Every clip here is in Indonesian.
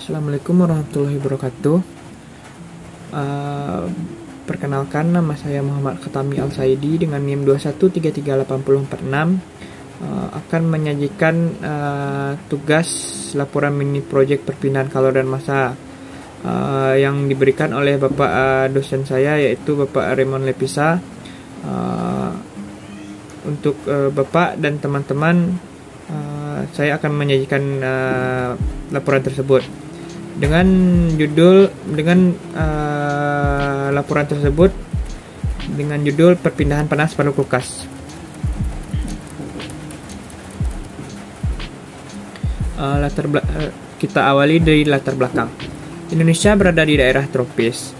Assalamualaikum warahmatullahi wabarakatuh. Perkenalkan, nama saya Muhammad Khatami Al-Saidi dengan NIM 2133846. Akan menyajikan tugas laporan mini project perpindahan kalor dan massa yang diberikan oleh Bapak dosen saya, yaitu Bapak Raymond Lepisa. Untuk Bapak dan teman-teman, saya akan menyajikan laporan tersebut dengan laporan tersebut dengan judul perpindahan panas pada kulkas. Kita awali dari latar belakang. Indonesia berada di daerah tropis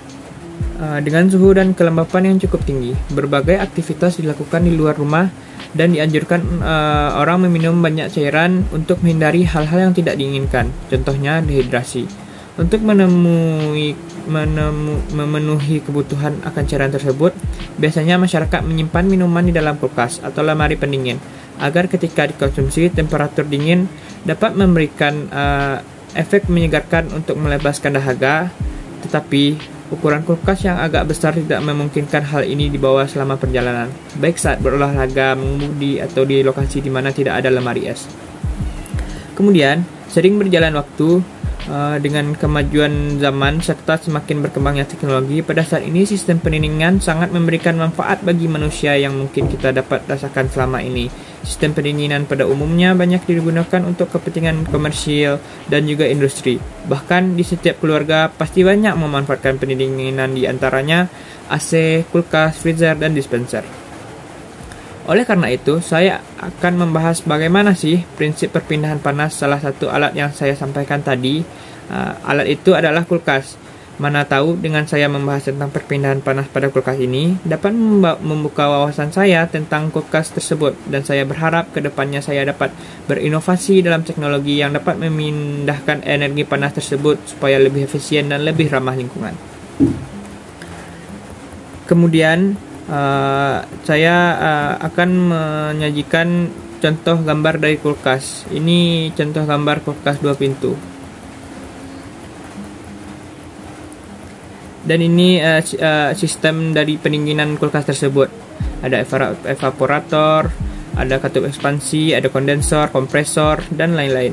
dengan suhu dan kelembapan yang cukup tinggi. Berbagai aktivitas dilakukan di luar rumah dan dianjurkan orang meminum banyak cairan untuk menghindari hal-hal yang tidak diinginkan, contohnya dehidrasi. Untuk memenuhi kebutuhan akan cairan tersebut, biasanya masyarakat menyimpan minuman di dalam kulkas atau lemari pendingin, agar ketika dikonsumsi temperatur dingin dapat memberikan efek menyegarkan untuk melepaskan dahaga. Tetapi ukuran kulkas yang agak besar tidak memungkinkan hal ini dibawa selama perjalanan, baik saat berolahraga, mengemudi, atau di lokasi di mana tidak ada lemari es. Kemudian, sering berjalan waktu, dengan kemajuan zaman serta semakin berkembangnya teknologi, pada saat ini sistem pendinginan sangat memberikan manfaat bagi manusia yang mungkin kita dapat rasakan selama ini. Sistem pendinginan pada umumnya banyak digunakan untuk kepentingan komersial dan juga industri. Bahkan di setiap keluarga pasti banyak memanfaatkan pendinginan, di antaranya AC, kulkas, freezer, dan dispenser. Oleh karena itu, saya akan membahas bagaimana sih prinsip perpindahan panas salah satu alat yang saya sampaikan tadi. Alat itu adalah kulkas. Mana tahu dengan saya membahas tentang perpindahan panas pada kulkas ini dapat membuka wawasan saya tentang kulkas tersebut, dan saya berharap kedepannya saya dapat berinovasi dalam teknologi yang dapat memindahkan energi panas tersebut supaya lebih efisien dan lebih ramah lingkungan. Kemudian saya akan menyajikan contoh gambar dari kulkas. Ini contoh gambar kulkas 2 pintu. Dan ini sistem dari pendinginan kulkas tersebut. Ada evaporator, ada katup ekspansi, ada kondensor, kompresor, dan lain-lain.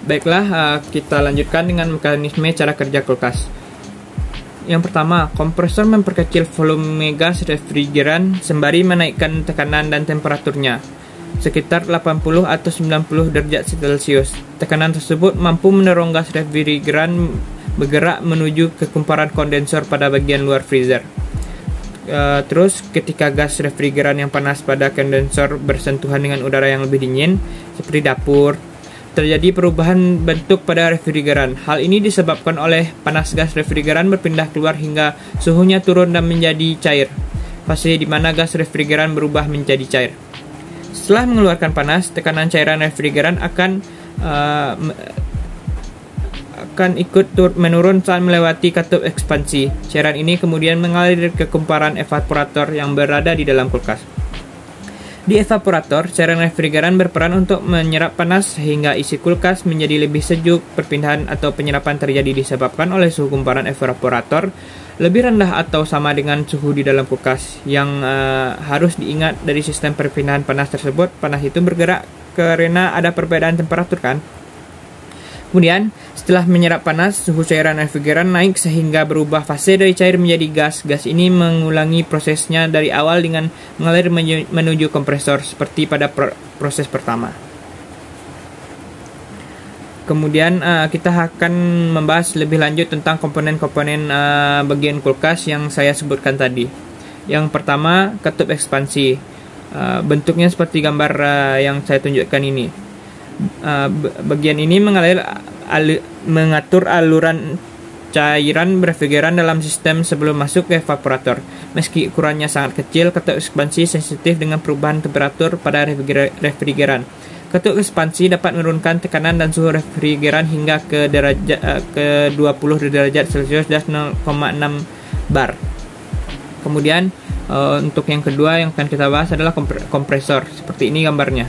Baiklah, kita lanjutkan dengan mekanisme cara kerja kulkas. Yang pertama, kompresor memperkecil volume gas refrigeran sembari menaikkan tekanan dan temperaturnya sekitar 80 atau 90 derajat Celcius. Tekanan tersebut mampu mendorong gas refrigeran bergerak menuju ke kumparan kondensor pada bagian luar freezer. Terus ketika gas refrigeran yang panas pada kondensor bersentuhan dengan udara yang lebih dingin seperti dapur, terjadi perubahan bentuk pada refrigeran. Hal ini disebabkan oleh panas gas refrigeran berpindah keluar hingga suhunya turun dan menjadi cair. Fase di mana gas refrigeran berubah menjadi cair. Setelah mengeluarkan panas, tekanan cairan refrigeran akan ikut menurun saat melewati katup ekspansi. Cairan ini kemudian mengalir ke kumparan evaporator yang berada di dalam kulkas. Di evaporator, cairan refrigeran berperan untuk menyerap panas sehingga isi kulkas menjadi lebih sejuk. Perpindahan atau penyerapan terjadi disebabkan oleh suhu kumparan evaporator lebih rendah atau sama dengan suhu di dalam kulkas. Yang harus diingat dari sistem perpindahan panas tersebut, panas itu bergerak karena ada perbedaan temperatur kan. Kemudian, setelah menyerap panas, suhu cairan refrigeran naik sehingga berubah fase dari cair menjadi gas. Gas ini mengulangi prosesnya dari awal dengan mengalir menuju kompresor seperti pada proses pertama. Kemudian kita akan membahas lebih lanjut tentang komponen-komponen bagian kulkas yang saya sebutkan tadi. Yang pertama, katup ekspansi. Bentuknya seperti gambar yang saya tunjukkan ini. Bagian ini mengatur aluran cairan refrigeran dalam sistem sebelum masuk ke evaporator. Meski ukurannya sangat kecil, katup ekspansi sensitif dengan perubahan temperatur pada refrigeran. Katup ekspansi dapat menurunkan tekanan dan suhu refrigeran hingga ke 20 derajat Celcius dan 0,6 bar. Kemudian untuk yang kedua yang akan kita bahas adalah kompresor. Seperti ini gambarnya.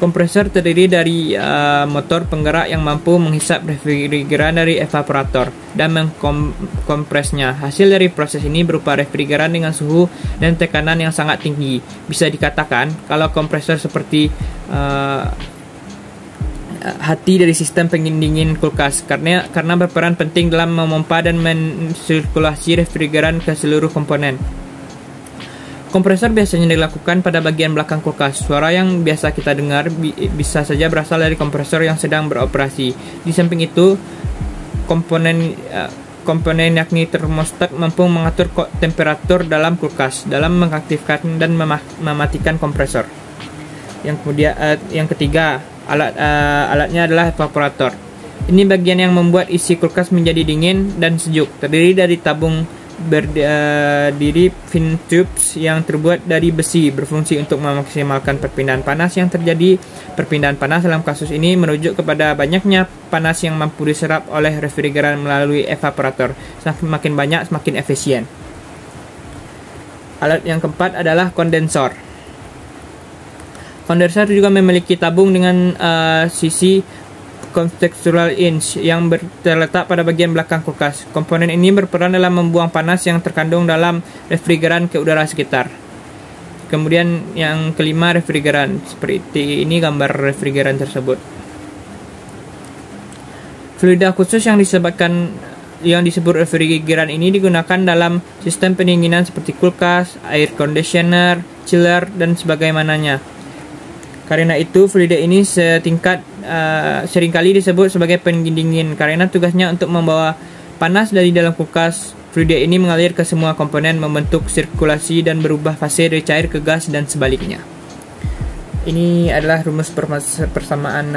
Kompresor terdiri dari motor penggerak yang mampu menghisap refrigeran dari evaporator dan mengkompresnya. Hasil dari proses ini berupa refrigeran dengan suhu dan tekanan yang sangat tinggi. Bisa dikatakan kalau kompresor seperti hati dari sistem pendingin kulkas karena berperan penting dalam memompa dan mensirkulasi refrigeran ke seluruh komponen. Kompresor biasanya dilakukan pada bagian belakang kulkas. Suara yang biasa kita dengar bisa saja berasal dari kompresor yang sedang beroperasi. Di samping itu, komponen yakni termostat mampu mengatur temperatur dalam kulkas dalam mengaktifkan dan mematikan kompresor. Yang ketiga, alatnya adalah evaporator. Ini bagian yang membuat isi kulkas menjadi dingin dan sejuk. Terdiri dari tabung berdiri fin tubes yang terbuat dari besi, berfungsi untuk memaksimalkan perpindahan panas yang terjadi. Perpindahan panas dalam kasus ini merujuk kepada banyaknya panas yang mampu diserap oleh refrigeran melalui evaporator. Semakin banyak, semakin efisien. Alat yang keempat adalah kondensor. Kondensor juga memiliki tabung dengan sisi contextual inch yang terletak pada bagian belakang kulkas. Komponen ini berperan dalam membuang panas yang terkandung dalam refrigeran ke udara sekitar. Kemudian yang kelima, refrigeran. Seperti ini gambar refrigeran tersebut. Fluida khusus yang disebut refrigeran ini digunakan dalam sistem pendinginan seperti kulkas, air conditioner, chiller, dan sebagaimananya. Karena itu, fluida ini seringkali disebut sebagai pendingin karena tugasnya untuk membawa panas dari dalam kulkas. Fluida ini mengalir ke semua komponen, membentuk sirkulasi dan berubah fase dari cair ke gas dan sebaliknya. Ini adalah rumus persamaan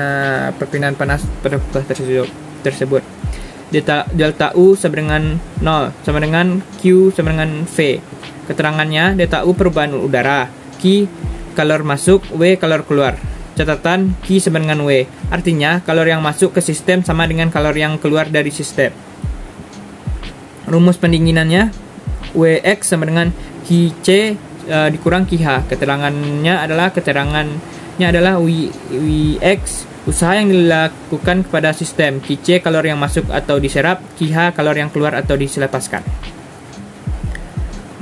perpindahan panas pada kulkas tersebut. Delta U sama dengan 0 sama dengan Q sama dengan V. Keterangannya, delta U perubahan udara, Q kalor masuk, W kalor keluar. Catatan, Q sama dengan W. Artinya, kalor yang masuk ke sistem sama dengan kalor yang keluar dari sistem. Rumus pendinginannya, Wx sama dengan Qc dikurang Qh. Keterangannya adalah Wx usaha yang dilakukan kepada sistem, Qc kalor yang masuk atau diserap, Qh kalor yang keluar atau dilepaskan.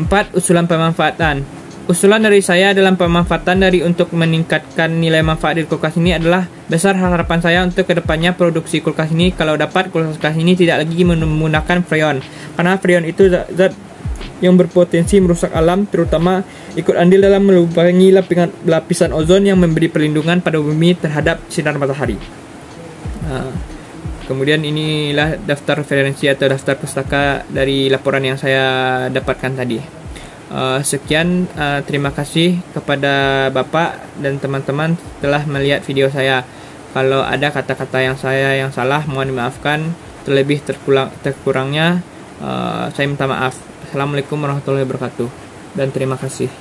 4. Usulan pemanfaatan. Usulan dari saya dalam pemanfaatan untuk meningkatkan nilai manfaat dari kulkas ini adalah besar harapan saya untuk kedepannya produksi kulkas ini. Kalau dapat, kulkas ini tidak lagi menggunakan freon, karena freon itu zat yang berpotensi merusak alam, terutama ikut andil dalam melubangi lapisan ozon yang memberi perlindungan pada bumi terhadap sinar matahari. Kemudian inilah daftar referensi atau daftar pustaka dari laporan yang saya dapatkan tadi. Sekian, terima kasih kepada Bapak dan teman-teman telah melihat video saya. Kalau ada kata-kata yang salah, mohon dimaafkan. Terlebih terkurangnya, saya minta maaf. Assalamualaikum warahmatullahi wabarakatuh dan terima kasih.